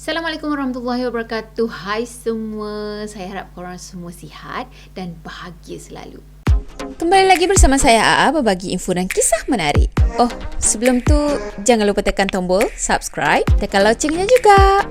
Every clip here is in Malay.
Assalamualaikum warahmatullahi wabarakatuh. Hai semua, saya harap korang semua sihat dan bahagia selalu. Kembali lagi bersama saya AA berbagi info dan kisah menarik. Oh, sebelum tu jangan lupa tekan tombol subscribe, tekan loncengnya juga.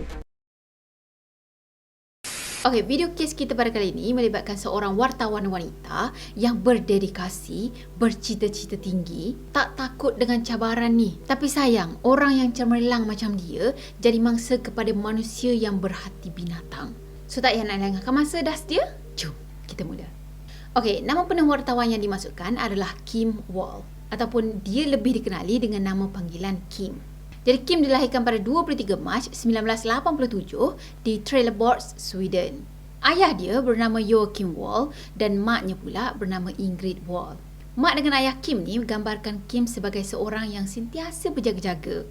Okey, video kes kita pada kali ini melibatkan seorang wartawan wanita yang berdedikasi, bercita-cita tinggi, tak takut dengan cabaran ni. Tapi sayang, orang yang cemerlang macam dia jadi mangsa kepada manusia yang berhati binatang. So tak payah nak lengahkan masa, dah sedia? Jom, kita mula. Okey, nama penuh wartawan yang dimasukkan adalah Kim Wall, ataupun dia lebih dikenali dengan nama panggilan Kim. Jadi Kim dilahirkan pada 23 Mac 1987 di Trelleborg, Sweden. Ayah dia bernama Joachim Wall dan maknya pula bernama Ingrid Wall. Mak dengan ayah Kim ni menggambarkan Kim sebagai seorang yang sentiasa berjaga-jaga,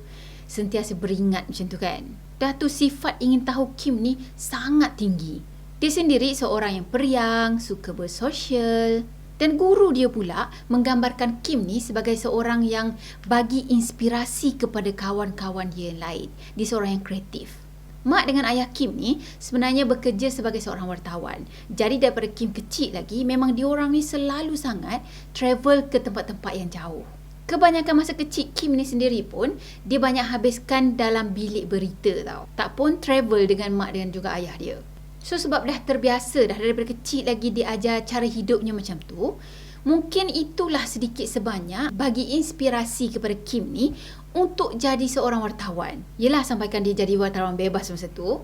sentiasa beringat macam tu kan. Dah tu sifat ingin tahu Kim ni sangat tinggi. Dia sendiri seorang yang periang, suka bersosial. Dan guru dia pula menggambarkan Kim ni sebagai seorang yang bagi inspirasi kepada kawan-kawan dia yang lain. Dia seorang yang kreatif. Mak dengan ayah Kim ni sebenarnya bekerja sebagai seorang wartawan. Jadi daripada Kim kecil lagi, memang diorang ni selalu sangat travel ke tempat-tempat yang jauh. Kebanyakan masa kecil Kim ni sendiri pun, dia banyak habiskan dalam bilik berita tau. Tak pun travel dengan mak dan juga ayah dia. So sebab dah terbiasa dah daripada kecil lagi dia ajar cara hidupnya macam tu, mungkin itulah sedikit sebanyak bagi inspirasi kepada Kim ni untuk jadi seorang wartawan. Yelah, sampaikan dia jadi wartawan bebas masa tu.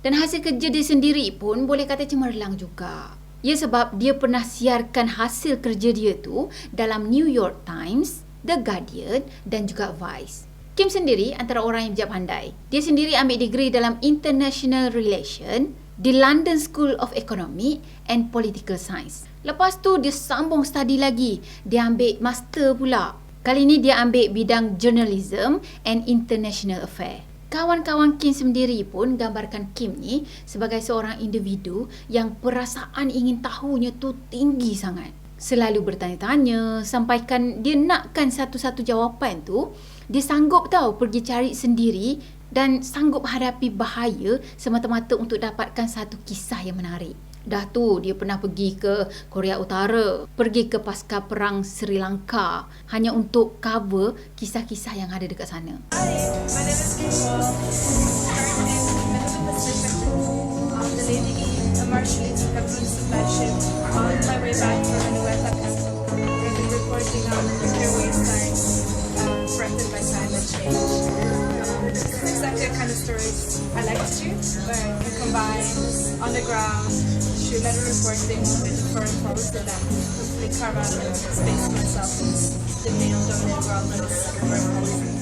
Dan hasil kerja dia sendiri pun boleh kata cemerlang juga. Ya, sebab dia pernah siarkan hasil kerja dia tu dalam New York Times, The Guardian dan juga Vice. Kim sendiri antara orang yang bijak pandai. Dia sendiri ambil degree dalam International Relation di London School of Economic and Political Science. Lepas tu dia sambung study lagi. Dia ambil master pula. Kali ni dia ambil bidang Journalism and International Affairs. Kawan-kawan Kim sendiri pun gambarkan Kim ni sebagai seorang individu yang perasaan ingin tahunya tu tinggi sangat. Selalu bertanya-tanya, sampaikan dia nakkan satu-satu jawapan tu, dia sanggup tahu pergi cari sendiri dan sanggup hadapi bahaya semata-mata untuk dapatkan satu kisah yang menarik. Dah tu dia pernah pergi ke Korea Utara, pergi ke pasca perang Sri Lanka hanya untuk cover kisah-kisah yang ada dekat sana. Hi, my name is Kim Wall. Currently in the Pacific, the Lady E, a Marshallese Captain supply ship. On my way back from Venezuela, I've been reporting on airway signs threatened by climate change. This is exactly the kind of stories I like to do, where you combine on the ground, shoot letter reporting with foreign policy that hopefully carve out a space for myself in the male-dominated world that is foreign policy.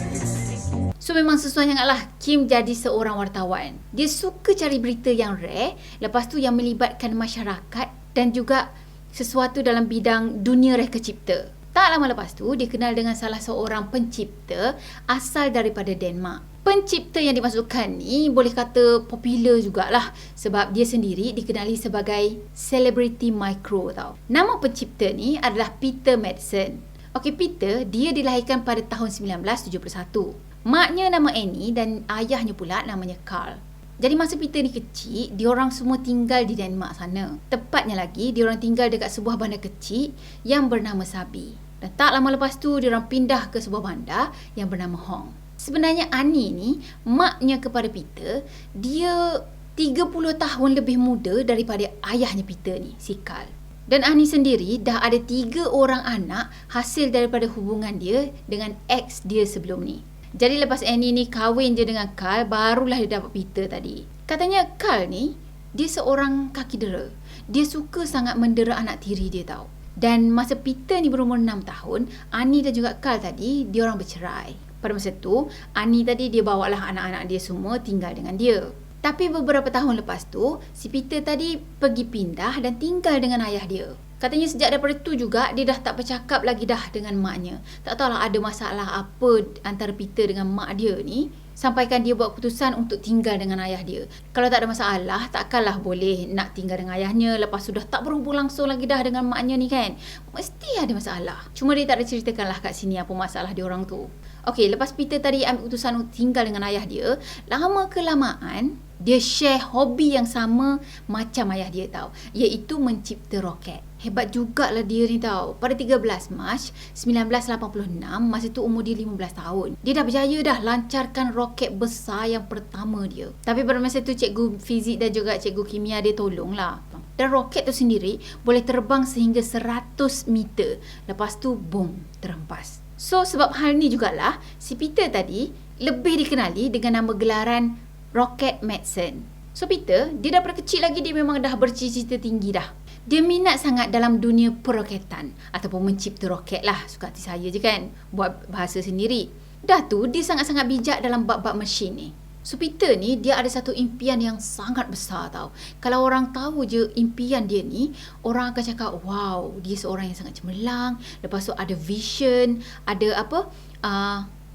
So memang sesuai sangatlah Kim jadi seorang wartawan. Dia suka cari berita yang rare, lepas tu yang melibatkan masyarakat dan juga sesuatu dalam bidang dunia reka cipta. Tak lama lepas tu, dia kenal dengan salah seorang pencipta asal daripada Denmark. Pencipta yang dimasukkan ni boleh kata popular jugalah sebab dia sendiri dikenali sebagai celebrity micro tau. Nama pencipta ni adalah Peter Madsen. Okey, Peter, dia dilahirkan pada tahun 1971. Maknya nama Annie dan ayahnya pula namanya Carl. Jadi masa Peter ni kecil, diorang semua tinggal di Denmark sana. Tepatnya lagi, diorang tinggal dekat sebuah bandar kecil yang bernama Sabi. Dan tak lama lepas tu, diorang pindah ke sebuah bandar yang bernama Hong. Sebenarnya Annie ni, maknya kepada Peter, dia 30 tahun lebih muda daripada ayahnya Peter ni, si Carl. Dan Annie sendiri dah ada 3 orang anak hasil daripada hubungan dia dengan ex dia sebelum ni. Jadi lepas Annie ni kahwin je dengan Carl, barulah dia dapat Peter tadi. Katanya Carl ni, dia seorang kaki dera. Dia suka sangat mendera anak tiri dia tau. Dan masa Peter ni berumur 6 tahun, Annie dan juga Carl tadi, dia orang bercerai. Pada masa tu, Annie tadi dia bawalah anak-anak dia semua tinggal dengan dia. Tapi beberapa tahun lepas tu, si Peter tadi pergi pindah dan tinggal dengan ayah dia. Katanya sejak daripada tu juga, dia dah tak bercakap lagi dah dengan maknya. Tak tahulah ada masalah apa antara Peter dengan mak dia ni, sampaikan dia buat keputusan untuk tinggal dengan ayah dia. Kalau tak ada masalah, takkanlah boleh nak tinggal dengan ayahnya lepas sudah tak berhubung langsung lagi dah dengan maknya ni kan. Mesti ada masalah. Cuma dia tak ada ceritakanlah kat sini apa masalah dia orang tu. Okey, lepas Peter tadi ambil keputusan untuk tinggal dengan ayah dia, lama kelamaan dia share hobi yang sama macam ayah dia tau, iaitu mencipta roket. Hebat jugalah dia ni tau. Pada 13 Mac 1986, masa tu umur dia 15 tahun. Dia dah berjaya dah lancarkan roket besar yang pertama dia. Tapi pada masa tu cikgu fizik dan juga cikgu kimia dia tolong lah. Dan roket tu sendiri boleh terbang sehingga 100 meter. Lepas tu boom, terhempas. So sebab hal ni jugalah si Peter tadi lebih dikenali dengan nama gelaran Rocket Madsen. So Peter, dia daripada kecil lagi dia memang dah bercita-cita tinggi dah. Dia minat sangat dalam dunia peroketan ataupun mencipta roket lah. Suka hati saya je kan, buat bahasa sendiri. Dah tu dia sangat-sangat bijak dalam bab-bab mesin ni. So Peter ni dia ada satu impian yang sangat besar tau. Kalau orang tahu je impian dia ni, orang akan cakap wow, dia seorang yang sangat cemerlang. Lepas tu ada vision, ada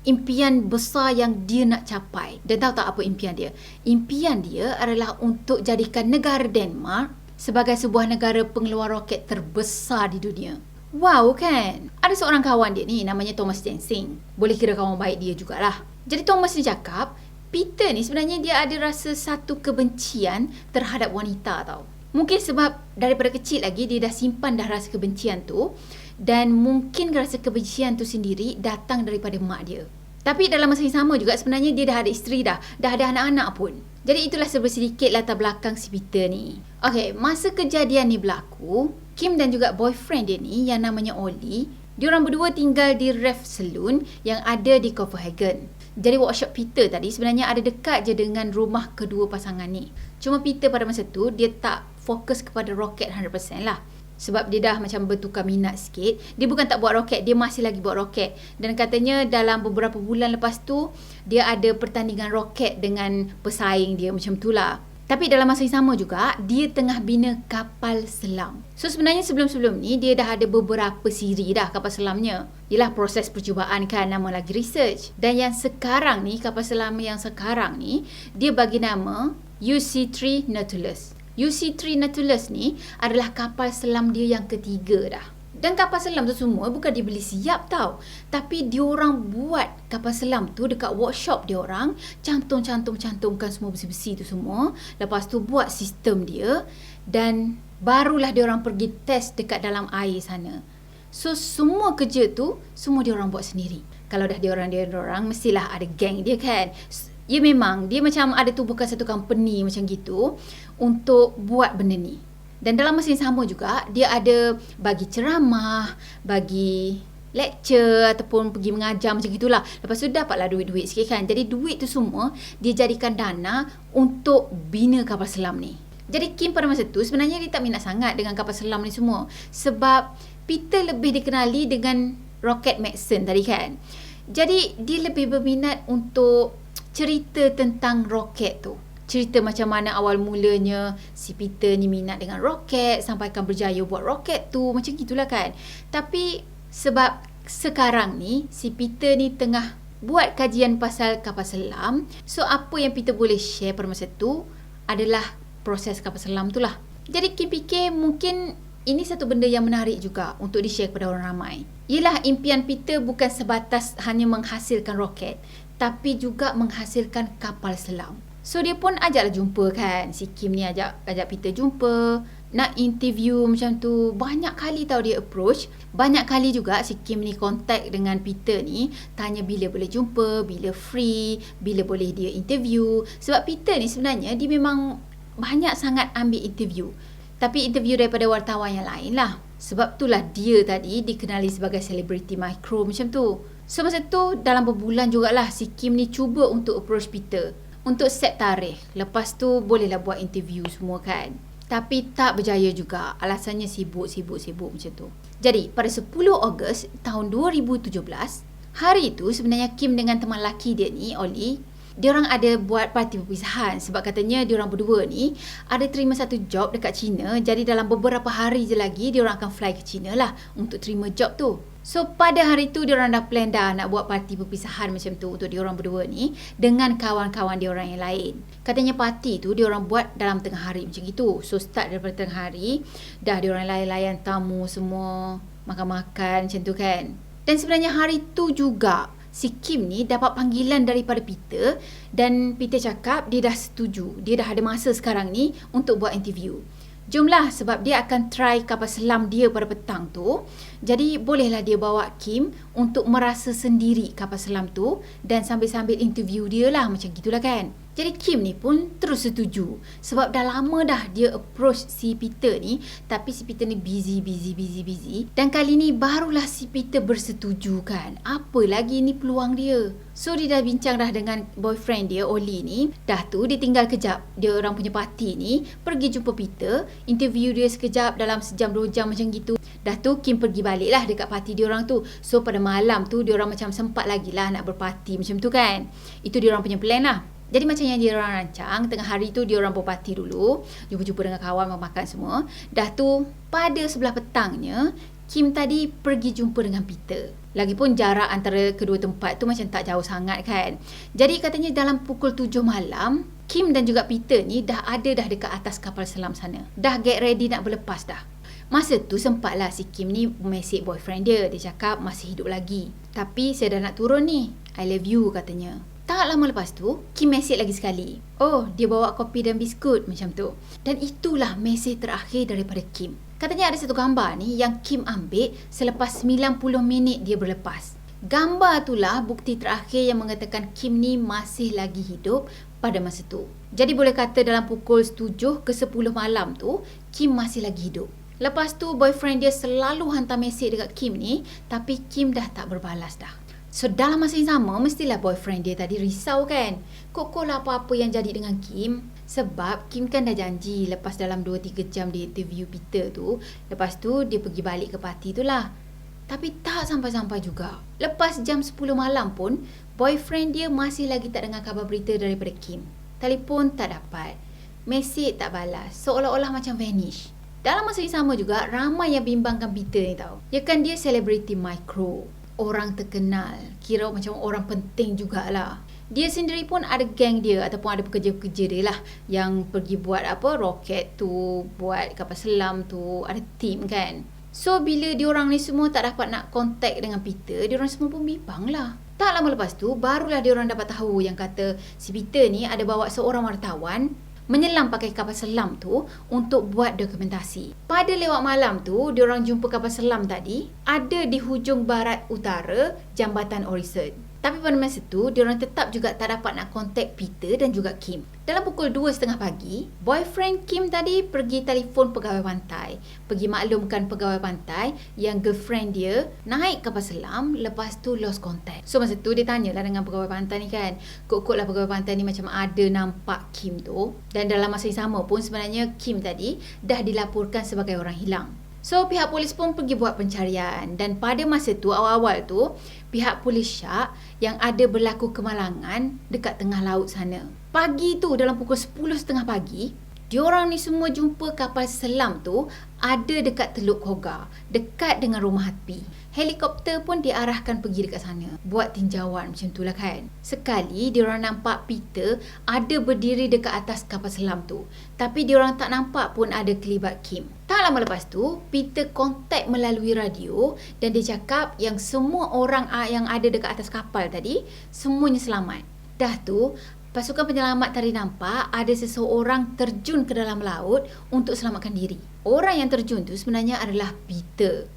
impian besar yang dia nak capai. Dan tahu tak apa impian dia? Impian dia adalah untuk jadikan negara Denmark sebagai sebuah negara pengeluar roket terbesar di dunia. Wow kan? Ada seorang kawan dia ni namanya Thomas Jensing. Boleh kira kawan baik dia jugalah. Jadi Thomas ni cakap, Peter ni sebenarnya dia ada rasa satu kebencian terhadap wanita tau. Mungkin sebab daripada kecil lagi dia dah simpan dah rasa kebencian tu. Dan mungkin rasa kebencian tu sendiri datang daripada mak dia. Tapi dalam masa yang sama juga sebenarnya dia dah ada isteri dah ada anak-anak pun. Jadi itulah sedikit latar belakang si Peter ni. Okey, masa kejadian ni berlaku, Kim dan juga boyfriend dia ni yang namanya Ollie, diorang berdua tinggal di Ref Saloon yang ada di Copenhagen. Jadi workshop Peter tadi sebenarnya ada dekat je dengan rumah kedua pasangan ni. Cuma Peter pada masa tu dia tak fokus kepada roket 100% lah. Sebab dia dah macam bertukar minat sikit. Dia bukan tak buat roket, dia masih lagi buat roket. Dan katanya dalam beberapa bulan lepas tu, dia ada pertandingan roket dengan pesaing dia macam tu lah. Tapi dalam masa yang sama juga, dia tengah bina kapal selam. So sebenarnya sebelum-sebelum ni, dia dah ada beberapa siri dah kapal selamnya. Ialah proses percubaan kan, nama lagi research. Dan yang sekarang ni, kapal selam yang sekarang ni, dia bagi nama UC3 Nautilus. UC3 Nautilus ni adalah kapal selam dia yang ketiga dah. Dan kapal selam tu semua bukan dibeli siap tau. Tapi diorang buat kapal selam tu dekat workshop diorang. Cantumkan semua besi-besi tu semua. Lepas tu buat sistem dia. Dan barulah diorang pergi test dekat dalam air sana. So semua kerja tu semua diorang buat sendiri. Kalau dah diorang mestilah ada geng dia kan. Ya memang dia macam ada tubuhkan satu company macam gitu untuk buat benda ni. Dan dalam masa yang sama juga dia ada bagi ceramah, bagi lecture ataupun pergi mengajar macam gitulah. Lepas tu dapatlah duit-duit sikit kan. Jadi duit tu semua dia jadikan dana untuk bina kapal selam ni. Jadi Kim pada masa tu sebenarnya dia tak minat sangat dengan kapal selam ni semua. Sebab Peter lebih dikenali dengan Rocket Madsen tadi kan. Jadi dia lebih berminat untuk cerita tentang roket tu. Cerita macam mana awal mulanya si Peter ni minat dengan roket sampai kan berjaya buat roket tu. Macam gitulah kan. Tapi sebab sekarang ni si Peter ni tengah buat kajian pasal kapal selam. So apa yang Peter boleh share pada masa tu adalah proses kapal selam tu lah. Jadi Kim fikir mungkin ini satu benda yang menarik juga untuk di-share kepada orang ramai. Ialah impian Peter bukan sebatas hanya menghasilkan roket, tapi juga menghasilkan kapal selam. So dia pun ajaklah jumpa kan. Si Kim ni ajak Peter jumpa, nak interview macam tu. Banyak kali tau dia approach. Banyak kali juga si Kim ni contact dengan Peter ni, tanya bila boleh jumpa, bila free, bila boleh dia interview. Sebab Peter ni sebenarnya dia memang banyak sangat ambil interview. Tapi interview daripada wartawan yang lain lah. Sebab itulah dia tadi dikenali sebagai selebriti mikro macam tu. So masa tu dalam berbulan jugalah si Kim ni cuba untuk approach Peter untuk set tarikh. Lepas tu bolehlah buat interview semua kan. Tapi tak berjaya juga. Alasannya sibuk macam tu. Jadi pada 10 Ogos tahun 2017, hari tu sebenarnya Kim dengan teman lelaki dia ni, Ollie, diorang ada buat parti perpisahan. Sebab katanya diorang berdua ni ada terima satu job dekat China. Jadi dalam beberapa hari je lagi diorang akan fly ke China lah untuk terima job tu. So pada hari tu diorang dah plan dah nak buat parti perpisahan macam tu untuk diorang berdua ni dengan kawan-kawan diorang yang lain. Katanya parti tu diorang buat dalam tengah hari macam gitu. So start daripada tengah hari, dah diorang layan tamu semua, makan-makan macam tu kan. Dan sebenarnya hari tu juga si Kim ni dapat panggilan daripada Peter dan Peter cakap dia dah setuju. Dia dah ada masa sekarang ni untuk buat interview. Jomlah, sebab dia akan try kapal selam dia pada petang tu. Jadi bolehlah dia bawa Kim untuk merasa sendiri kapal selam tu dan sambil-sambil interview dia lah, macam gitulah kan. Jadi Kim ni pun terus setuju sebab dah lama dah dia approach si Peter ni, tapi si Peter ni busy. Dan kali ni barulah si Peter bersetuju kan. Apa lagi ni peluang dia. So dia dah bincang dah dengan boyfriend dia, Oli ni. Dah tu dia tinggal kejap, dia orang punya party ni, pergi jumpa Peter, interview dia sekejap dalam sejam 2 jam macam gitu. Dah tu Kim pergi balik lah dekat party dia orang tu. So pada malam tu dia orang macam sempat lagi lah nak berparti macam tu kan. Itu dia orang punya plan lah. Jadi macam yang dia orang rancang, tengah hari tu dia orang berparti dulu, jumpa-jumpa dengan kawan, makan semua. Dah tu pada sebelah petangnya, Kim tadi pergi jumpa dengan Peter. Lagipun jarak antara kedua tempat tu macam tak jauh sangat kan. Jadi katanya dalam pukul 7 malam, Kim dan juga Peter ni dah ada dah dekat atas kapal selam sana. Dah get ready nak berlepas dah. Masa tu sempatlah si Kim ni mesej boyfriend dia. Dia cakap masih hidup lagi. Tapi saya dah nak turun ni. I love you katanya. Tak lama lepas tu, Kim mesej lagi sekali. Oh, dia bawa kopi dan biskut macam tu. Dan itulah mesej terakhir daripada Kim. Katanya ada satu gambar ni yang Kim ambil selepas 90 minit dia berlepas. Gambar itulah bukti terakhir yang mengatakan Kim ni masih lagi hidup pada masa tu. Jadi boleh kata dalam pukul 7 ke 10 malam tu, Kim masih lagi hidup. Lepas tu boyfriend dia selalu hantar mesej dekat Kim ni, tapi Kim dah tak berbalas dah. So dalam masa yang sama, mestilah boyfriend dia tadi risau kan. Kok lah apa-apa yang jadi dengan Kim. Sebab Kim kan dah janji lepas dalam 2-3 jam dia interview Peter tu, lepas tu dia pergi balik ke parti tu lah. Tapi tak sampai-sampai juga. Lepas jam 10 malam pun, boyfriend dia masih lagi tak dengar kabar berita daripada Kim. Telefon tak dapat, mesej tak balas, seolah-olah macam vanish. Dalam masa yang sama juga, ramai yang bimbangkan Peter ni tau. Ya kan dia selebriti micro, orang terkenal, kira macam orang penting jugalah. Dia sendiri pun ada geng dia ataupun ada pekerja-pekerja dia lah yang pergi buat apa, roket tu, buat kapal selam tu, ada team kan. So bila diorang ni semua tak dapat nak contact dengan Peter, diorang semua pun bimbang lah. Tak lama lepas tu barulah diorang dapat tahu yang kata si Peter ni ada bawa seorang wartawan menyelam pakai kapal selam tu untuk buat dokumentasi. Pada lewat malam tu, diorang jumpa kapal selam tadi ada di hujung barat utara Jambatan Orison. Tapi pada masa tu, diorang tetap juga tak dapat nak kontak Peter dan juga Kim. Dalam pukul 2:30 pagi, boyfriend Kim tadi pergi telefon pegawai pantai. Pergi maklumkan pegawai pantai yang girlfriend dia naik kapal selam, lepas tu lost contact. So masa tu dia tanyalah dengan pegawai pantai ni kan. Kok lah pegawai pantai ni macam ada nampak Kim tu. Dan dalam masa yang sama pun sebenarnya Kim tadi dah dilaporkan sebagai orang hilang. So pihak polis pun pergi buat pencarian. Dan pada masa tu, awal-awal tu, pihak polis syak yang ada berlaku kemalangan dekat tengah laut sana. Pagi tu dalam pukul 10:30 pagi, diorang ni semua jumpa kapal selam tu ada dekat Teluk Koga, dekat dengan rumah api. Helikopter pun diarahkan pergi dekat sana, buat tinjauan macam tu lah kan. Sekali diorang nampak Peter ada berdiri dekat atas kapal selam tu, tapi diorang tak nampak pun ada kelibat Kim. Tak lama lepas tu, Peter kontak melalui radio dan dia cakap yang semua orang yang ada dekat atas kapal tadi, semuanya selamat. Dah tu, pasukan penyelamat tadi nampak ada seseorang terjun ke dalam laut untuk selamatkan diri. Orang yang terjun tu sebenarnya adalah Peter.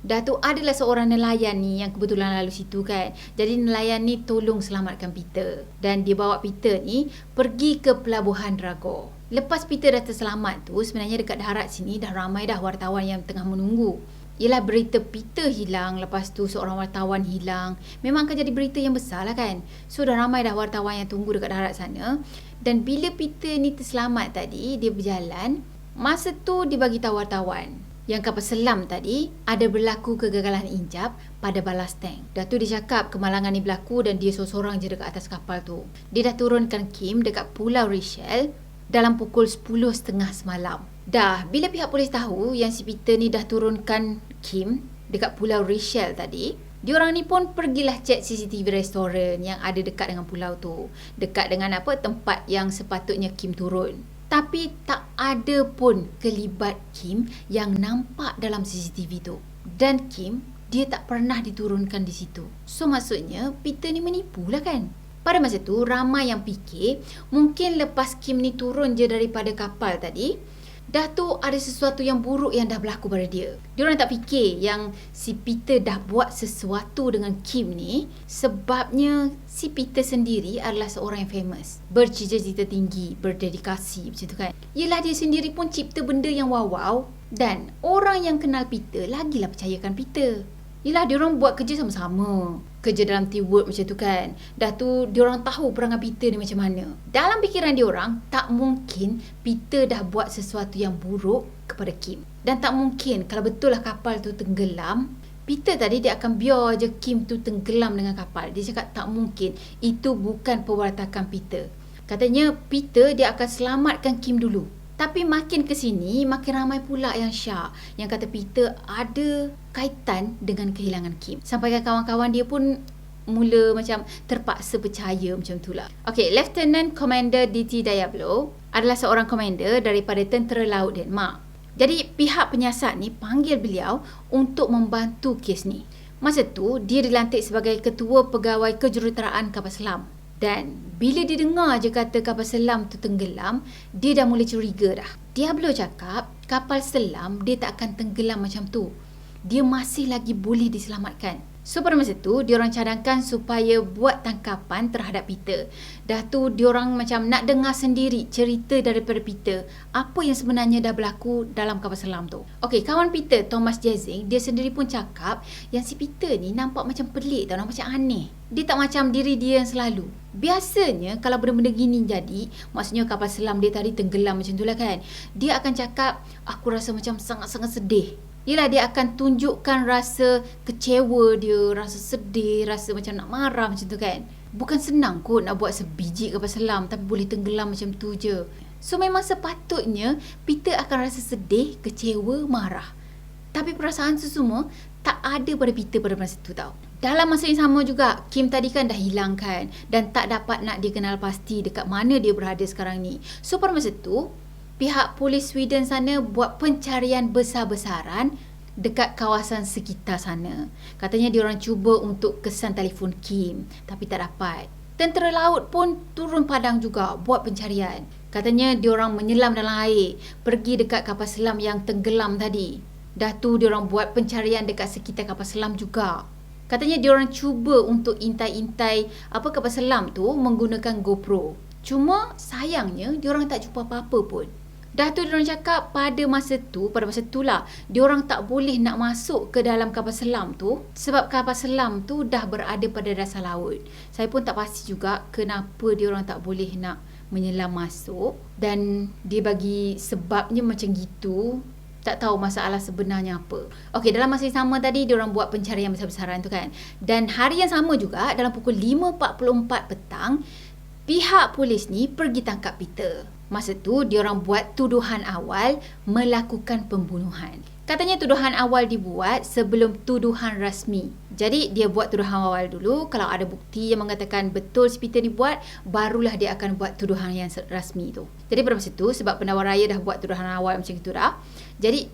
Dah tu adalah seorang nelayan ni yang kebetulan lalu situ kan. Jadi nelayan ni tolong selamatkan Peter. Dan dia bawa Peter ni pergi ke Pelabuhan Dragor. Lepas Peter dah terselamat tu, sebenarnya dekat darat sini dah ramai dah wartawan yang tengah menunggu. Ialah berita Peter hilang, lepas tu seorang wartawan hilang. Memang akan jadi berita yang besar lah kan. So dah ramai dah wartawan yang tunggu dekat darat sana. Dan bila Peter ni terselamat tadi, dia berjalan, masa tu dia bagi tahu wartawan yang kapal selam tadi ada berlaku kegagalan injap pada balas tank. Dah tu dia cakap kemalangan ni berlaku dan dia seorang je dekat atas kapal tu. Dia dah turunkan Kim dekat Pulau Richelle dalam pukul 10:30 semalam. Dah, bila pihak polis tahu yang si Peter ni dah turunkan Kim dekat Pulau Richelle tadi, diorang ni pun pergilah cek CCTV restoran yang ada dekat dengan pulau tu. Dekat dengan tempat yang sepatutnya Kim turun. Tapi tak ada pun kelibat Kim yang nampak dalam CCTV tu. Dan Kim dia tak pernah diturunkan di situ. So maksudnya Peter ni menipu lah kan. Pada masa tu ramai yang fikir mungkin lepas Kim ni turun je daripada kapal tadi, dah tu ada sesuatu yang buruk yang dah berlaku pada dia. Diorang tak fikir yang si Peter dah buat sesuatu dengan Kim ni sebabnya si Peter sendiri adalah seorang yang famous, bercita-cita tinggi, berdedikasi macam tu kan. Yelah dia sendiri pun cipta benda yang wow-wow dan orang yang kenal Peter lagilah percayakan Peter. Yelah diorang buat kerja sama-sama, kerja dalam teamwork macam tu kan. Dah tu diorang tahu perangai Peter ni macam mana. Dalam fikiran diorang tak mungkin Peter dah buat sesuatu yang buruk kepada Kim. Dan tak mungkin kalau betul lah kapal tu tenggelam, Peter tadi dia akan biar je Kim tu tenggelam dengan kapal. Dia cakap tak mungkin, itu bukan perwatakan Peter. Katanya Peter dia akan selamatkan Kim dulu. Tapi makin ke sini, makin ramai pula yang syak yang kata Peter ada kaitan dengan kehilangan Kim. Sampai kawan-kawan dia pun mula macam terpaksa percaya macam tu lah. Okay, Lieutenant Commander D.T. Diablo adalah seorang komander daripada Tentera Laut Denmark. Jadi pihak penyiasat ni panggil beliau untuk membantu kes ni. Masa tu, dia dilantik sebagai Ketua Pegawai Kejuruteraan Kapal Selam. Dan bila dia dengar je kata kapal selam tu tenggelam, dia dah mula curiga dah. Diablo cakap kapal selam dia tak akan tenggelam macam tu. Dia masih lagi boleh diselamatkan. So pada masa tu diorang cadangkan supaya buat tangkapan terhadap Peter. Dah tu diorang macam nak dengar sendiri cerita daripada Peter, apa yang sebenarnya dah berlaku dalam kapal selam tu. Okey, kawan Peter, Thomas Jezing, dia sendiri pun cakap yang si Peter ni nampak macam pelik tau, nampak macam aneh. Dia tak macam diri dia yang selalu. Biasanya kalau benda-benda gini jadi, maksudnya kapal selam dia tadi tenggelam macam tu lah kan, dia akan cakap, aku rasa macam sangat-sangat sedih. Yelah, dia akan tunjukkan rasa kecewa dia, rasa sedih, rasa macam nak marah macam tu kan. Bukan senang kot nak buat sebiji kapal selam tapi boleh tenggelam macam tu je. So memang sepatutnya Peter akan rasa sedih, kecewa, marah. Tapi perasaan tu semua tak ada pada Peter pada masa tu tau. Dalam masa yang sama juga, Kim tadi kan dah hilang kan, dan tak dapat nak dikenal pasti dekat mana dia berada sekarang ni. So pada masa tu, pihak polis Sweden sana buat pencarian besar-besaran dekat kawasan sekitar sana. Katanya diorang cuba untuk kesan telefon Kim, tapi tak dapat. Tentera laut pun turun padang juga buat pencarian. Katanya diorang menyelam dalam air, pergi dekat kapal selam yang tenggelam tadi. Dah tu diorang buat pencarian dekat sekitar kapal selam juga. Katanya diorang cuba untuk intai-intai kapal selam tu menggunakan GoPro. Cuma sayangnya diorang tak jumpa apa-apa pun. Dah tu diorang cakap pada masa tu lah, diorang tak boleh nak masuk ke dalam kapal selam tu sebab kapal selam tu dah berada pada dasar laut. Saya pun tak pasti juga kenapa diorang tak boleh nak menyelam masuk, dan dia bagi sebabnya macam gitu. Tak tahu masalah sebenarnya apa. Okey, dalam masa yang sama tadi diorang buat pencarian besar-besaran tu kan. Dan hari yang sama juga dalam pukul 5.44 petang, pihak polis ni pergi tangkap Peter. Masa tu diorang buat tuduhan awal melakukan pembunuhan. Katanya tuduhan awal dibuat sebelum tuduhan rasmi. Jadi dia buat tuduhan awal dulu. Kalau ada bukti yang mengatakan betul si Peter ni buat, barulah dia akan buat tuduhan yang rasmi tu. Jadi pada masa tu, sebab pendakwa raya dah buat tuduhan awal macam itu dah, jadi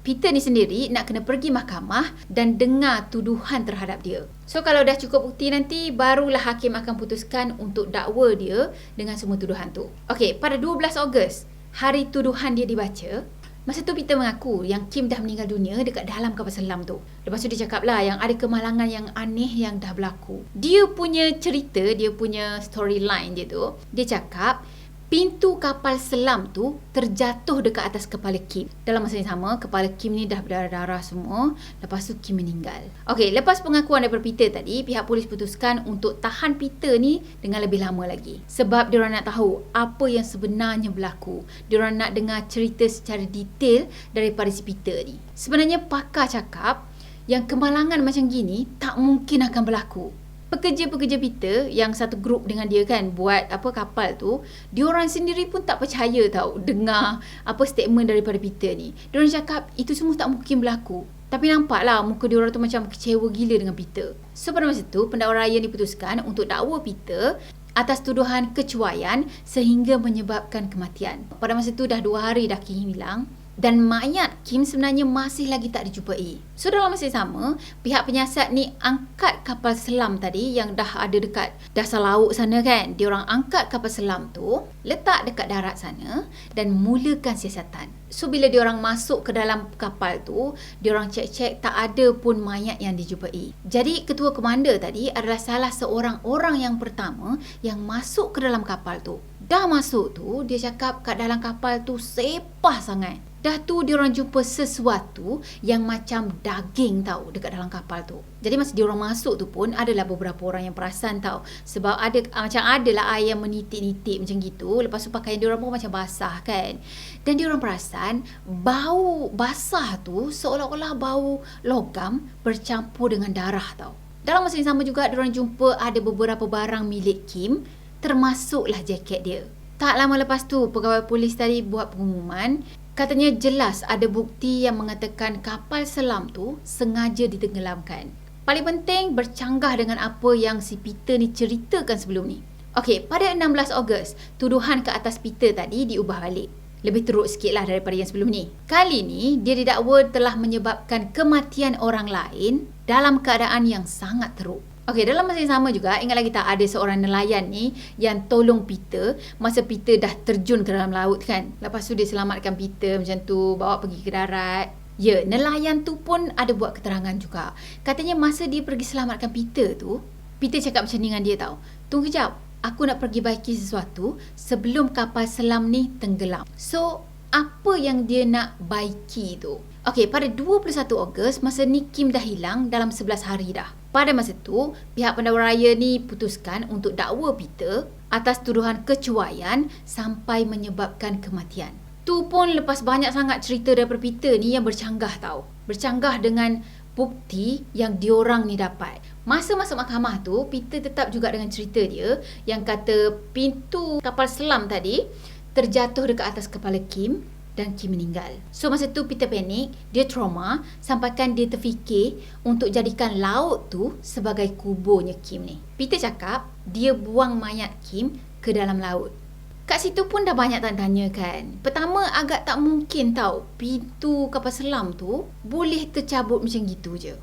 Peter ni sendiri nak kena pergi mahkamah dan dengar tuduhan terhadap dia. So kalau dah cukup bukti nanti, barulah hakim akan putuskan untuk dakwa dia dengan semua tuduhan tu. Okey, pada 12 Ogos, hari tuduhan dia dibaca, masa tu Peter mengaku yang Kim dah meninggal dunia dekat dalam kapal selam tu. Lepas tu dia cakap lah yang ada kemalangan yang aneh yang dah berlaku. Dia punya cerita, dia punya storyline dia tu, dia cakap pintu kapal selam tu terjatuh dekat atas kepala Kim. Dalam masa yang sama, kepala Kim ni dah berdarah-darah semua. Lepas tu Kim meninggal. Okey, lepas pengakuan daripada Peter tadi, pihak polis putuskan untuk tahan Peter ni dengan lebih lama lagi. Sebab diorang nak tahu apa yang sebenarnya berlaku. Diorang nak dengar cerita secara detail daripada si Peter ni. Sebenarnya pakar cakap yang kemalangan macam gini tak mungkin akan berlaku. Pekerja-pekerja Peter yang satu grup dengan dia kan buat kapal tu, diorang sendiri pun tak percaya tau dengar statement daripada Peter ni. Diorang cakap itu semua tak mungkin berlaku. Tapi nampaklah muka diorang tu macam kecewa gila dengan Peter. So pada masa tu, pendakwa raya diputuskan untuk dakwa Peter atas tuduhan kecuaian sehingga menyebabkan kematian. Pada masa tu dah 2 hari dah Kim hilang. Dan mayat Kim sebenarnya masih lagi tak dijumpai. So dalam masa yang sama, pihak penyiasat ni angkat kapal selam tadi yang dah ada dekat dasar laut sana kan. Diorang angkat kapal selam tu, letak dekat darat sana dan mulakan siasatan. So bila diorang masuk ke dalam kapal tu, diorang cek-cek tak ada pun mayat yang dijumpai. Jadi ketua komander tadi adalah salah seorang orang yang pertama yang masuk ke dalam kapal tu. Dah masuk tu, dia cakap kat dalam kapal tu sepah sangat. Dah tu diorang jumpa sesuatu yang macam daging tau dekat dalam kapal tu. Jadi masa diorang masuk tu pun adalah beberapa orang yang perasan tau. Sebab macam adalah air yang menitik-nitik macam gitu. Lepas tu pakaian diorang pun macam basah kan. Dan diorang perasan bau basah tu seolah-olah bau logam bercampur dengan darah tau. Dalam masa yang sama juga diorang jumpa ada beberapa barang milik Kim, termasuklah jaket dia. Tak lama lepas tu pegawai polis tadi buat pengumuman. Katanya jelas ada bukti yang mengatakan kapal selam tu sengaja ditenggelamkan. Paling penting bercanggah dengan apa yang si Peter ni ceritakan sebelum ni. Okey, pada 16 Ogos, tuduhan ke atas Peter tadi diubah balik. Lebih teruk sikit lah daripada yang sebelum ni. Kali ni, dia didakwa telah menyebabkan kematian orang lain dalam keadaan yang sangat teruk. Okey, dalam masa yang sama juga, ingat lagi tak ada seorang nelayan ni yang tolong Peter masa Peter dah terjun ke dalam laut kan. Lepas tu dia selamatkan Peter macam tu, bawa pergi ke darat. Ya, nelayan tu pun ada buat keterangan juga. Katanya masa dia pergi selamatkan Peter tu, Peter cakap macam ni dengan dia tau. Tunggu kejap, aku nak pergi baiki sesuatu sebelum kapal selam ni tenggelam. So, apa yang dia nak baiki tu? Okey, pada 21 Ogos, masa ni Kim dah hilang dalam 11 hari dah. Pada masa tu, pihak pendawa raya ni putuskan untuk dakwa Peter atas tuduhan kecuaian sampai menyebabkan kematian. Tu pun lepas banyak sangat cerita daripada Peter ni yang bercanggah tau. Bercanggah dengan bukti yang diorang ni dapat. Masa masuk mahkamah tu, Peter tetap juga dengan cerita dia yang kata pintu kapal selam tadi terjatuh dekat atas kepala Kim dan Kim meninggal. So masa tu Peter panik, dia trauma sampaikan dia terfikir untuk jadikan laut tu sebagai kuburnya Kim ni. Peter cakap dia buang mayat Kim ke dalam laut. Kat situ pun dah banyak tanya kan. Pertama agak tak mungkin tau pintu kapal selam tu boleh tercabut macam gitu je.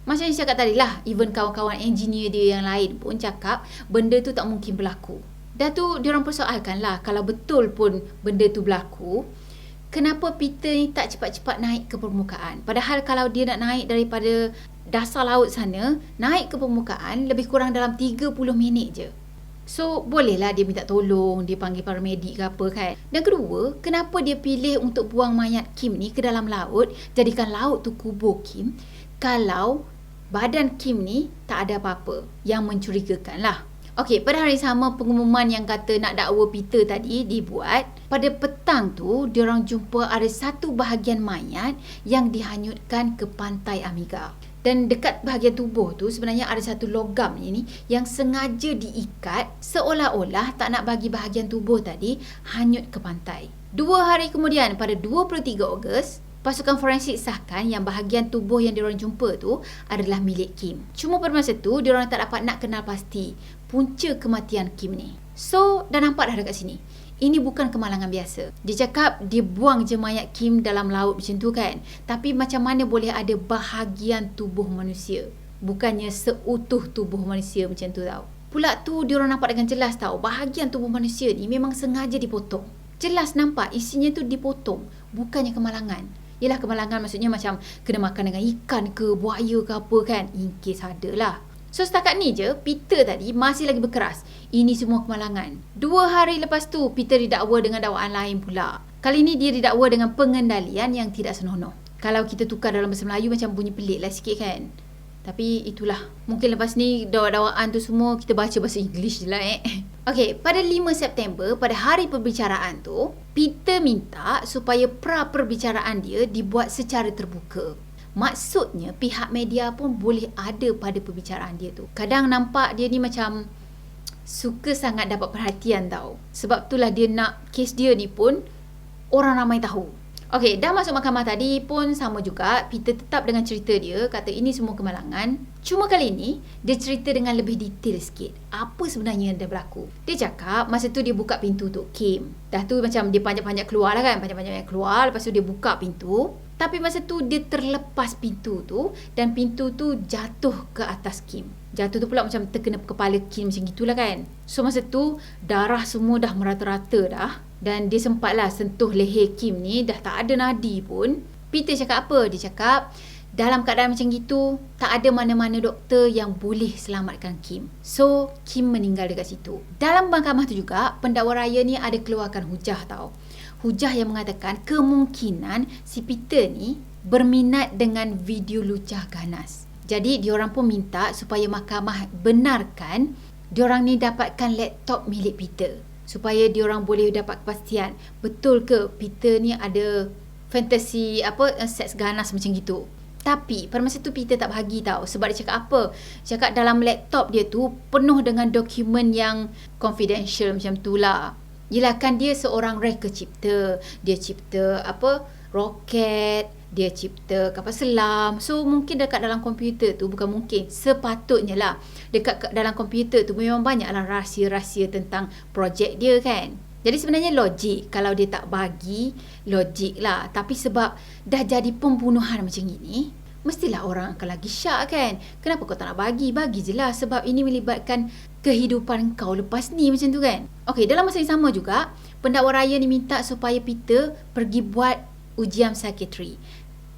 Macam yang cakap tadi lah, even kawan-kawan engineer dia yang lain pun cakap benda tu tak mungkin berlaku. Dah tu diorang persoalkan lah, kalau betul pun benda tu berlaku, kenapa Peter ni tak cepat-cepat naik ke permukaan? Padahal kalau dia nak naik daripada dasar laut sana, naik ke permukaan lebih kurang dalam 30 minit je. So, bolehlah dia minta tolong, dia panggil paramedik ke apa kan. Dan kedua, kenapa dia pilih untuk buang mayat Kim ni ke dalam laut, jadikan laut tu kubur Kim, kalau badan Kim ni tak ada apa-apa yang mencurigakan lah. Okey, pada hari sama pengumuman yang kata nak dakwa Peter tadi dibuat, pada petang tu diorang jumpa ada satu bahagian mayat yang dihanyutkan ke pantai Amiga. Dan dekat bahagian tubuh tu sebenarnya ada satu logam ni yang sengaja diikat seolah-olah tak nak bagi bahagian tubuh tadi hanyut ke pantai. 2 hari kemudian pada 23 Ogos, pasukan forensik sahkan yang bahagian tubuh yang diorang jumpa tu adalah milik Kim. Cuma pada masa tu diorang tak dapat nak kenal pasti punca kematian Kim ni. So, dah nampak dah dekat sini. Ini bukan kemalangan biasa. Dia cakap dia buang je mayat Kim dalam laut macam tu kan. Tapi macam mana boleh ada bahagian tubuh manusia? Bukannya seutuh tubuh manusia macam tu tau. Pula tu diorang nampak dengan jelas tau, bahagian tubuh manusia ni memang sengaja dipotong. Jelas nampak isinya tu dipotong, bukannya kemalangan. Yelah, kemalangan maksudnya macam kena makan dengan ikan ke, buaya ke apa kan. In case ada lah. So setakat ni je, Peter tadi masih lagi berkeras. Ini semua kemalangan. 2 hari lepas tu, Peter didakwa dengan dakwaan lain pula. Kali ni dia didakwa dengan pengendalian yang tidak senonoh. Kalau kita tukar dalam bahasa Melayu macam bunyi pelik lah sikit kan. Tapi itulah. Mungkin lepas ni dakwaan tu semua kita baca bahasa English je lah Okey, pada 5 September, pada hari perbicaraan tu, Peter minta supaya pra-perbicaraan dia dibuat secara terbuka. Maksudnya pihak media pun boleh ada pada perbicaraan dia tu. Kadang nampak dia ni macam suka sangat dapat perhatian tau. Sebab itulah dia nak kes dia ni pun orang ramai tahu. Okey, dah masuk mahkamah tadi pun sama juga. Peter tetap dengan cerita dia, kata ini semua kemalangan. Cuma kali ni, dia cerita dengan lebih detail sikit. Apa sebenarnya yang dah berlaku. Dia cakap, masa tu dia buka pintu untuk Kim. Dah tu macam dia panjat-panjat keluar lah kan. Panjat-panjat keluar, lepas tu dia buka pintu. Tapi masa tu dia terlepas pintu tu dan pintu tu jatuh ke atas Kim. Jatuh tu pula macam terkena kepala Kim macam gitulah kan. So masa tu darah semua dah merata-rata dah. Dan dia sempatlah sentuh leher Kim ni, dah tak ada nadi pun. Peter cakap apa? Dia cakap dalam keadaan macam gitu, tak ada mana-mana doktor yang boleh selamatkan Kim. So, Kim meninggal dekat situ. Dalam mahkamah tu juga, pendakwa raya ni ada keluarkan hujah tau. Hujah yang mengatakan kemungkinan si Peter ni berminat dengan video lucah ganas. Jadi, diorang pun minta supaya mahkamah benarkan diorang ni dapatkan laptop milik Peter. Supaya diorang boleh dapat kepastian betul ke Peter ni ada fantasi seks ganas macam gitu. Tapi pada masa tu Peter tak bahagi tau. Sebab dia cakap apa? Cakap dalam laptop dia tu penuh dengan dokumen yang confidential macam tu lah. Yelah kan dia seorang reka cipta. Dia cipta roket, dia cipta kapal selam. So mungkin dekat dalam komputer tu, bukan mungkin, sepatutnya lah dekat dalam komputer tu memang banyaklah rahsia-rahsia tentang projek dia kan. Jadi sebenarnya logik kalau dia tak bagi, logik lah. Tapi sebab dah jadi pembunuhan macam ini, mestilah orang akan lagi syak kan. Kenapa kau tak nak bagi? Bagi je lah, sebab ini melibatkan kehidupan kau lepas ni macam tu kan. Okey, dalam masa yang sama juga, pendakwa raya ni minta supaya Peter pergi buat ujian psikiatri.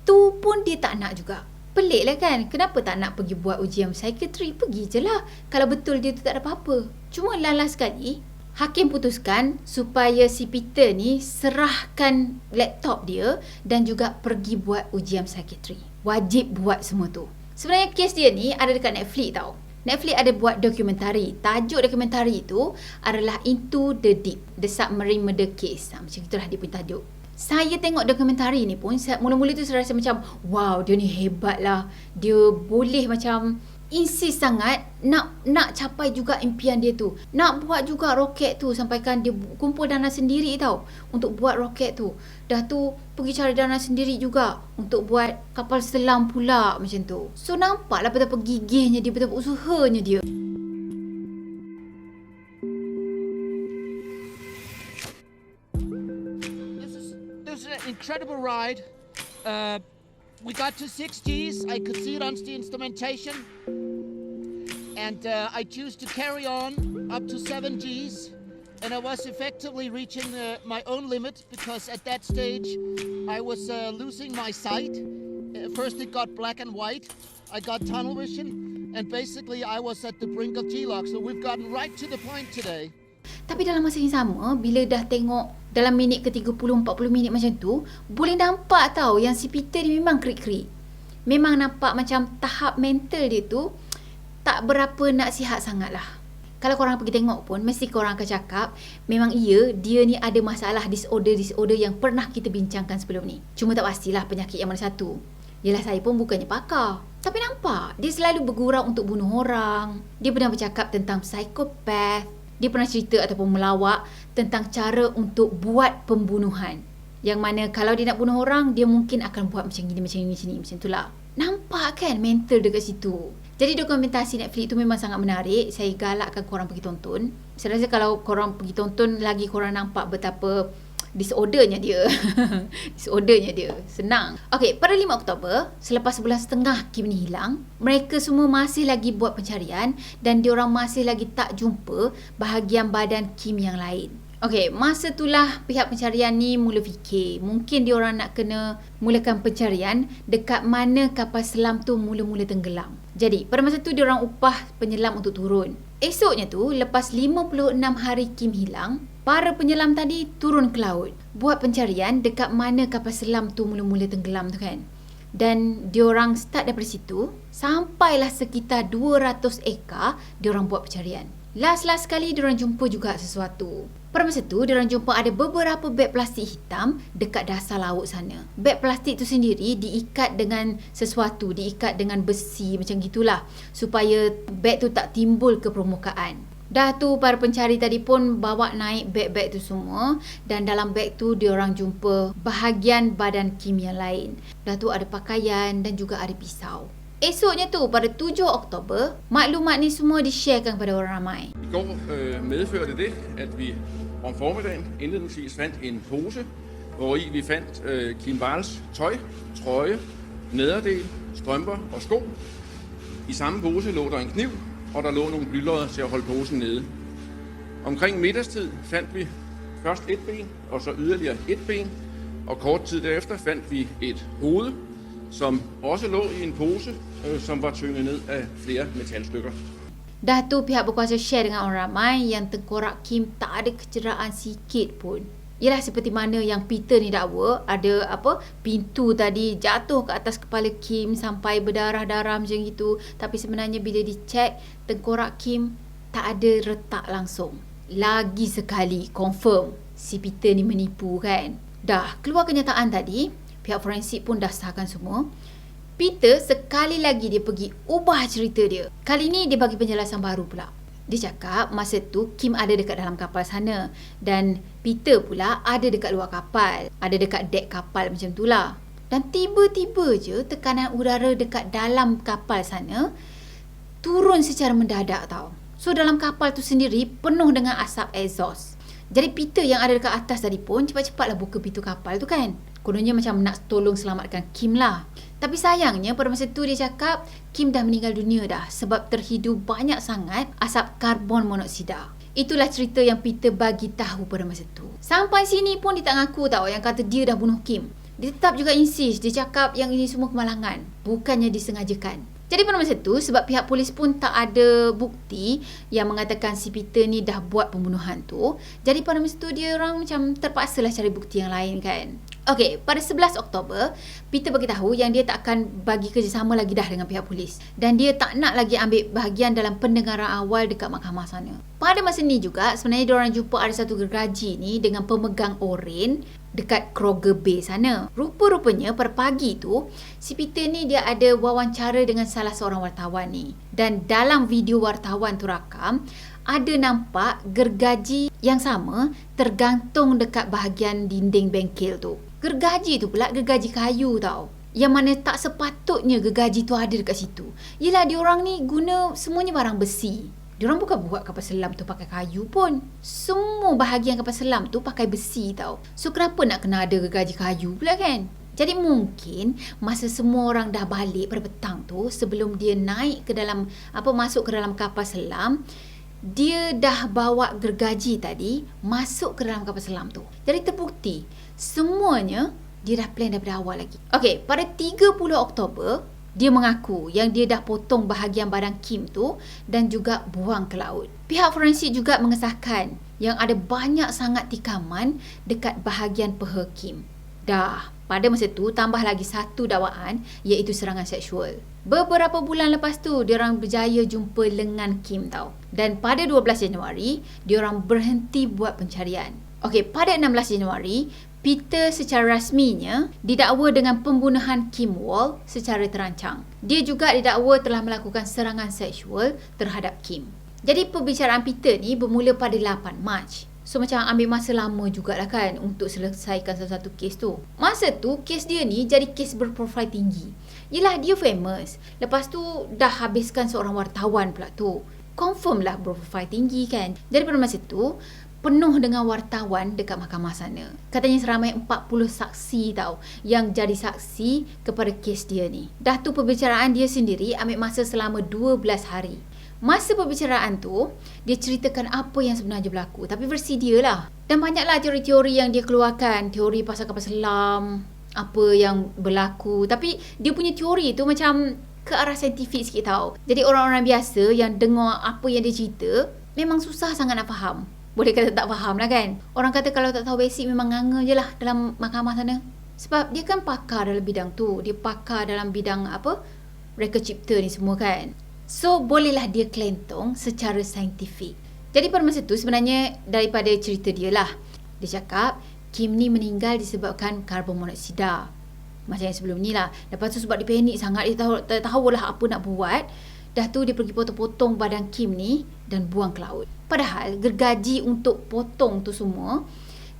Tu pun dia tak nak juga. Pelik lah kan. Kenapa tak nak pergi buat ujian psikiatri? Pergi je lah. Kalau betul dia tu tak ada apa-apa. Cuma last sekali, hakim putuskan supaya si Peter ni serahkan laptop dia dan juga pergi buat ujian psikiatri. Wajib buat semua tu. Sebenarnya kes dia ni ada dekat Netflix tau. Netflix ada buat dokumentari. Tajuk dokumentari tu adalah Into the Deep, The Submarine Murder Case. Macam itulah dia punya tajuk. Saya tengok dokumentari ni pun, mula-mula tu saya rasa macam, wow, dia ni hebat lah. Dia boleh macam insist sangat nak capai juga impian dia tu. Nak buat juga roket tu, sampaikan dia kumpul dana sendiri tau untuk buat roket tu. Dah tu pergi cari dana sendiri juga untuk buat kapal selam pula macam tu. So nampaklah betapa gigihnya dia, betapa usahanya dia. Incredible ride. We got to 6 Gs. I could see it on the instrumentation. And I choose to carry on up to 7 Gs. And I was effectively reaching my own limit because at that stage I was losing my sight. First it got black and white. I got tunnel vision. And basically I was at the brink of G-lock. So we've gotten right to the point today. Tapi dalam masa yang sama, bila dah tengok dalam minit ke 30-40 minit macam tu, boleh nampak tau yang si Peter ni memang krik-krik. Memang nampak macam tahap mental dia tu tak berapa nak sihat sangat lah. Kalau korang pergi tengok pun, mesti korang akan cakap memang dia ni ada masalah disorder yang pernah kita bincangkan sebelum ni. Cuma tak pastilah penyakit yang mana satu. Yelah, saya pun bukannya pakar. Tapi nampak, dia selalu bergurau untuk bunuh orang. Dia pernah bercakap tentang psikopat. Dia pernah cerita ataupun melawak tentang cara untuk buat pembunuhan. Yang mana kalau dia nak bunuh orang, dia mungkin akan buat macam ni, macam tu lah. Nampak kan mental dekat situ. Jadi dokumentasi Netflix tu memang sangat menarik. Saya galakkan korang pergi tonton. Saya rasa kalau korang pergi tonton lagi, korang nampak betapa disordernya dia. Disordernya dia. Senang. Okey, pada 5 Oktober, selepas sebulan setengah Kim ni hilang, mereka semua masih lagi buat pencarian dan diorang masih lagi tak jumpa bahagian badan Kim yang lain. Okey, masa itulah pihak pencarian ni mula fikir, mungkin diorang nak kena mulakan pencarian dekat mana kapal selam tu mula-mula tenggelam. Jadi, pada masa tu diorang upah penyelam untuk turun. Esoknya tu, lepas 56 hari Kim hilang, para penyelam tadi turun ke laut, buat pencarian dekat mana kapal selam tu mula-mula tenggelam tu kan. Dan diorang start daripada situ, sampailah sekitar 200 ekar diorang buat pencarian. Last sekali diorang jumpa juga sesuatu. Pada masa tu, diorang jumpa ada beberapa beg plastik hitam dekat dasar laut sana. Beg plastik tu sendiri diikat dengan sesuatu, diikat dengan besi macam gitulah, supaya beg tu tak timbul ke permukaan. Dah tu para pencari tadi pun bawa naik beg-beg tu semua, dan dalam beg tu diorang jumpa bahagian badan Kim yang lain. Dah tu ada pakaian dan juga ada pisau. Esoknya tu pada 7 Oktober, maklumat ni semua di-sharekan kepada orang ramai. I går medførte det, at vi om formiddagen indledningsvis fandt en pose, hvori vi fandt Kim Walls tøj, trøje, nederdel, strømper og sko. I samme pose lå der en kniv, og der lå nogle blylodder til at holde posen nede. Omkring middagstid fandt vi først et ben, og så yderligere et ben, og kort tid derefter fandt vi et hoved, som også lå i en pose, som var tynget ned af flere metalstykker. Dah tu pihak berkuasa share dengan orang ramai yang tengkorak Kim tak ada kecederaan sikit pun. Ialah seperti mana yang Peter ni dakwa, ada pintu tadi jatuh ke atas kepala Kim sampai berdarah-darah macam gitu. Tapi sebenarnya bila dicek, tengkorak Kim tak ada retak langsung. Lagi sekali confirm si Peter ni menipu kan. Dah keluar kenyataan tadi, pihak forensik pun dah sahkan semua. Peter sekali lagi dia pergi ubah cerita dia. Kali ni dia bagi penjelasan baru pula. Dia cakap masa tu Kim ada dekat dalam kapal sana dan Peter pula ada dekat luar kapal, ada dekat dek kapal macam tu lah. Dan tiba-tiba je tekanan udara dekat dalam kapal sana turun secara mendadak tau. So dalam kapal tu sendiri penuh dengan asap exhaust. Jadi Peter yang ada dekat atas tadi pun cepat-cepatlah buka pintu kapal tu kan. Kononnya macam nak tolong selamatkan Kim lah. Tapi sayangnya pada masa tu dia cakap Kim dah meninggal dunia dah sebab terhidu banyak sangat asap karbon monoksida. Itulah cerita yang Peter bagi tahu pada masa tu. Sampai sini pun dia tak ngaku tau yang kata dia dah bunuh Kim. Dia tetap juga insist, dia cakap yang ini semua kemalangan, bukannya disengajakan. Jadi pada masa tu sebab pihak polis pun tak ada bukti yang mengatakan si Peter ni dah buat pembunuhan tu, jadi pada masa tu dia orang macam terpaksalah cari bukti yang lain kan. Okey, pada 11 Oktober, Peter beritahu yang dia tak akan bagi kerjasama lagi dah dengan pihak polis dan dia tak nak lagi ambil bahagian dalam pendengaran awal dekat mahkamah sana. Pada masa ni juga sebenarnya diorang jumpa ada satu gergaji ni dengan pemegang oren dekat Kroger Bay sana. Rupa-rupanya pada pagi tu si Peter ni dia ada wawancara dengan salah seorang wartawan ni. Dan dalam video wartawan tu rakam, ada nampak gergaji yang sama tergantung dekat bahagian dinding bengkel tu. Gergaji tu pula gergaji kayu tau. Yang mana tak sepatutnya gergaji tu ada dekat situ. Yelah diorang ni guna semuanya barang besi. Diorang bukan buat kapal selam tu pakai kayu pun. Semua bahagian kapal selam tu pakai besi tau. So kenapa nak kena ada gergaji kayu pula kan? Jadi mungkin masa semua orang dah balik pada petang tu, sebelum dia naik ke dalam masuk ke dalam kapal selam, dia dah bawa gergaji tadi masuk ke dalam kapal selam tu. Jadi terbukti semuanya dia dah plan daripada awal lagi. Okey, pada 30 Oktober dia mengaku yang dia dah potong bahagian badan Kim tu dan juga buang ke laut. Pihak forensik juga mengesahkan yang ada banyak sangat tikaman dekat bahagian peha Kim. Dah, pada masa tu tambah lagi satu dakwaan iaitu serangan seksual. Beberapa bulan lepas tu diorang berjaya jumpa lengan Kim tau. Dan pada 12 Januari diorang berhenti buat pencarian. Okey, pada 16 Januari Peter secara rasminya didakwa dengan pembunuhan Kim Wall secara terancang. Dia juga didakwa telah melakukan serangan seksual terhadap Kim. Jadi perbicaraan Peter ni bermula pada 8 Mac. So macam ambil masa lama jugalah kan untuk selesaikan satu-satu kes tu. Masa tu kes dia ni jadi kes berprofil tinggi. Yelah dia famous. Lepas tu dah habiskan seorang wartawan pula tu. Confirm lah berprofil tinggi kan. Jadi pada masa tu penuh dengan wartawan dekat mahkamah sana. Katanya seramai 40 saksi tau yang jadi saksi kepada kes dia ni. Dah tu perbicaraan dia sendiri ambil masa selama 12 hari. Masa perbicaraan tu, dia ceritakan apa yang sebenarnya berlaku. Tapi versi dia lah. Dan banyaklah teori-teori yang dia keluarkan. Teori pasal kapal selam, apa yang berlaku. Tapi dia punya teori tu macam ke arah saintifik sikit tau. Jadi orang-orang biasa yang dengar apa yang dia cerita, memang susah sangat nak faham. Boleh kata tak faham lah kan. Orang kata kalau tak tahu basic memang nganga je lah dalam mahkamah sana. Sebab dia kan pakar dalam bidang tu. Dia pakar dalam bidang reka cipta ni semua kan. So bolehlah dia kelentong secara saintifik. Jadi pada masa tu sebenarnya daripada cerita dia lah. Dia cakap Kim ni meninggal disebabkan karbon monoksida. Macam yang sebelum ni lah. Lepas tu sebab dia panik sangat, dia tak tahulah apa nak buat. Dah tu dia pergi potong-potong badan Kim ni dan buang ke laut. Padahal gergaji untuk potong tu semua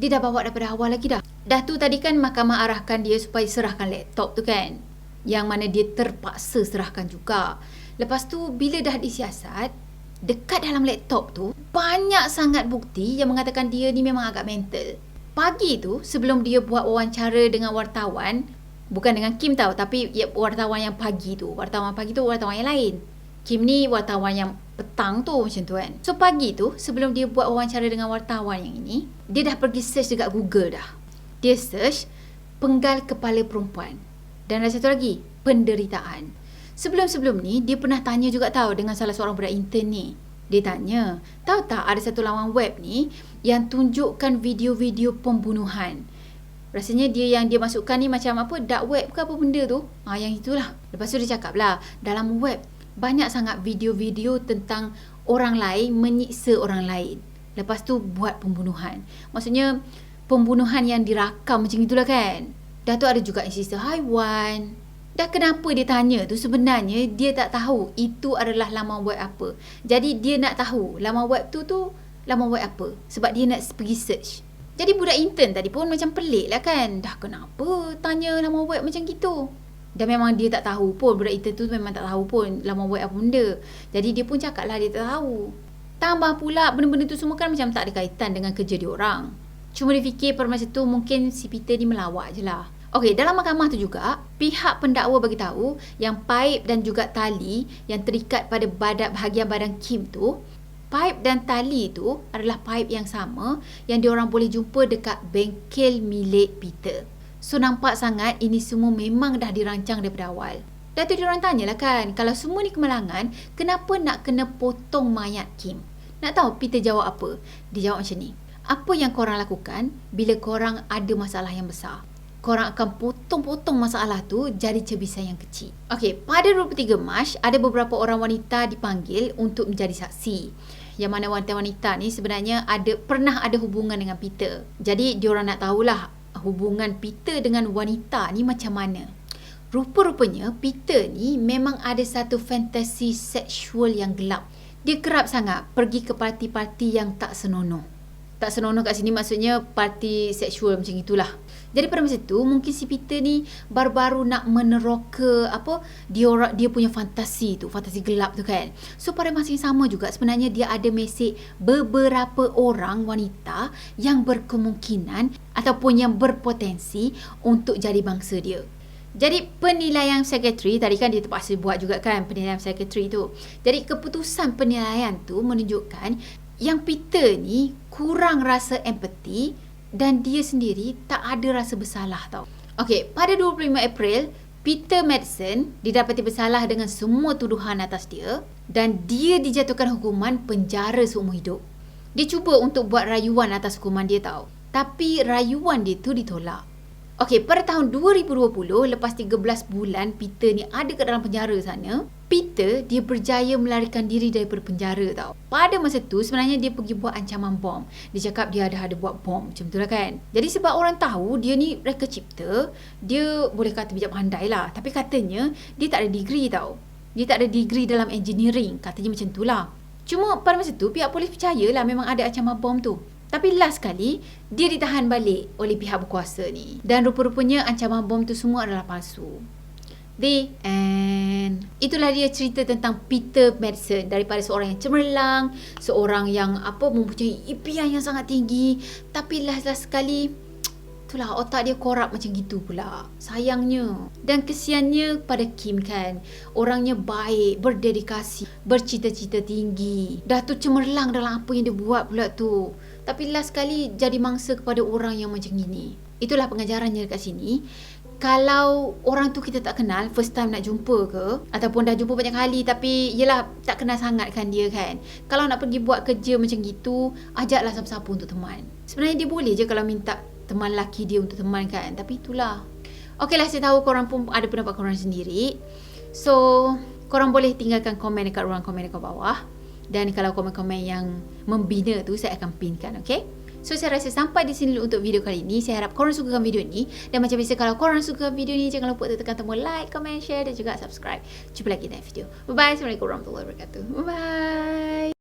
dia dah bawa daripada awal lagi dah. Dah tu tadi kan mahkamah arahkan dia supaya serahkan laptop tu kan, yang mana dia terpaksa serahkan juga. Lepas tu bila dah disiasat, dekat dalam laptop tu banyak sangat bukti yang mengatakan dia ni memang agak mental. Pagi tu sebelum dia buat wawancara dengan wartawan, bukan dengan Kim tau, tapi wartawan yang pagi tu. Wartawan pagi tu wartawan yang lain. Kim ni wartawan yang petang tu macam tu kan. So pagi tu sebelum dia buat wawancara dengan wartawan yang ini, dia dah pergi search dekat Google dah. Dia search penggal kepala perempuan. Dan ada satu lagi, penderitaan. Sebelum-sebelum ni dia pernah tanya juga tahu dengan salah seorang budak intern ni. Dia tanya, tahu tak ada satu laman web ni yang tunjukkan video-video pembunuhan. Rasanya yang dia masukkan ni macam apa, dark web ke apa benda tu. Yang itulah. Lepas tu dia cakap lah, dalam web banyak sangat video-video tentang orang lain menyiksa orang lain. Lepas tu buat pembunuhan. Maksudnya pembunuhan yang dirakam macam itulah kan. Dah tu ada juga insista haiwan. Dah kenapa dia tanya tu, sebenarnya dia tak tahu itu adalah laman web apa. Jadi dia nak tahu laman web tu laman web apa. Sebab dia nak pergi search. Jadi budak intern tadi pun macam pelik lah kan. Dah kenapa tanya laman web macam gitu. Dan memang dia tak tahu pun, budak intern tu memang tak tahu pun laman web apa benda. Jadi dia pun cakap lah dia tak tahu. Tambah pula benda-benda tu semua kan macam tak ada kaitan dengan kerja dia orang. Cuma dia fikir pada masa tu mungkin si Peter ni melawak je lah. Okey, dalam mahkamah tu juga, pihak pendakwa bagi tahu yang paip dan juga tali yang terikat pada bahagian badan Kim tu, paip dan tali tu adalah paip yang sama yang diorang boleh jumpa dekat bengkel milik Peter. So nampak sangat ini semua memang dah dirancang daripada awal. Dan tu diorang tanyalah kan, kalau semua ni kemalangan, kenapa nak kena potong mayat Kim? Nak tahu Peter jawab apa? Dia jawab macam ni, apa yang korang lakukan bila korang ada masalah yang besar? Korang akan potong-potong masalah tu jadi cebisan yang kecil. Okey, pada 23 Mac, ada beberapa orang wanita dipanggil untuk menjadi saksi. Yang mana wanita-wanita ni sebenarnya pernah ada hubungan dengan Peter. Jadi diorang nak tahulah hubungan Peter dengan wanita ni macam mana. Rupa-rupanya Peter ni memang ada satu fantasi seksual yang gelap. Dia kerap sangat pergi ke parti-parti yang tak senonoh. Tak senonoh kat sini maksudnya parti seksual macam itulah. Jadi pada masa tu mungkin si Peter ni baru-baru nak meneroka dia punya fantasi tu, fantasi gelap tu kan. So pada masa yang sama juga sebenarnya dia ada mesej beberapa orang wanita yang berkemungkinan ataupun yang berpotensi untuk jadi bangsa dia. Jadi penilaian sekretari tadi kan dia terpaksa buat juga kan penilaian sekretari tu. Jadi keputusan penilaian tu menunjukkan yang Peter ni kurang rasa empati dan dia sendiri tak ada rasa bersalah tau. Okey, pada 25 April, Peter Madsen didapati bersalah dengan semua tuduhan atas dia dan dia dijatuhkan hukuman penjara seumur hidup. Dia cuba untuk buat rayuan atas hukuman dia tau. Tapi rayuan dia tu ditolak. Okey, pada tahun 2020, lepas 13 bulan Peter ni ada kat dalam penjara sana, Peter dia berjaya melarikan diri daripada penjara tau. Pada masa tu sebenarnya dia pergi buat ancaman bom. Dia cakap dia ada buat bom macam tu lah kan. Jadi sebab orang tahu dia ni reka cipta, dia boleh kata bijak pandai lah. Tapi katanya dia tak ada degree tau. Dia tak ada degree dalam engineering, katanya macam tu lah. Cuma pada masa tu pihak polis percayalah memang ada ancaman bom tu. Tapi last kali, dia ditahan balik oleh pihak berkuasa ni. Dan rupa-rupanya ancaman bom tu semua adalah palsu. The end. Itulah dia cerita tentang Peter Madsen. Daripada seorang yang cemerlang, seorang yang mempunyai impian yang sangat tinggi. Tapi last sekali, itulah otak dia korup macam gitu pula. Sayangnya. Dan kesiannya pada Kim kan. Orangnya baik, berdedikasi, bercita-cita tinggi. Dah tu cemerlang dalam apa yang dia buat pula tu. Tapi last kali jadi mangsa kepada orang yang macam gini. Itulah pengajarannya dekat sini. Kalau orang tu kita tak kenal, first time nak jumpa ke, ataupun dah jumpa banyak kali tapi yelah tak kenal sangat kan dia kan. Kalau nak pergi buat kerja macam gitu, ajaklah siapa-siapa untuk teman. Sebenarnya dia boleh je kalau minta teman lelaki dia untuk teman kan. Tapi itulah. Okeylah, saya tahu korang pun ada pendapat korang sendiri. So, korang boleh tinggalkan komen dekat ruang komen dekat bawah. Dan kalau komen-komen yang membina tu saya akan pinkan, okay? So saya rasa sampai di sini dulu untuk video kali ini. Saya harap korang sukakan video ni. Dan macam biasa kalau korang suka video ni, jangan lupa tekan tombol like, comment, share dan juga subscribe. Jumpa lagi dalam video. Bye bye. Assalamualaikum warahmatullahi wabarakatuh. Bye bye.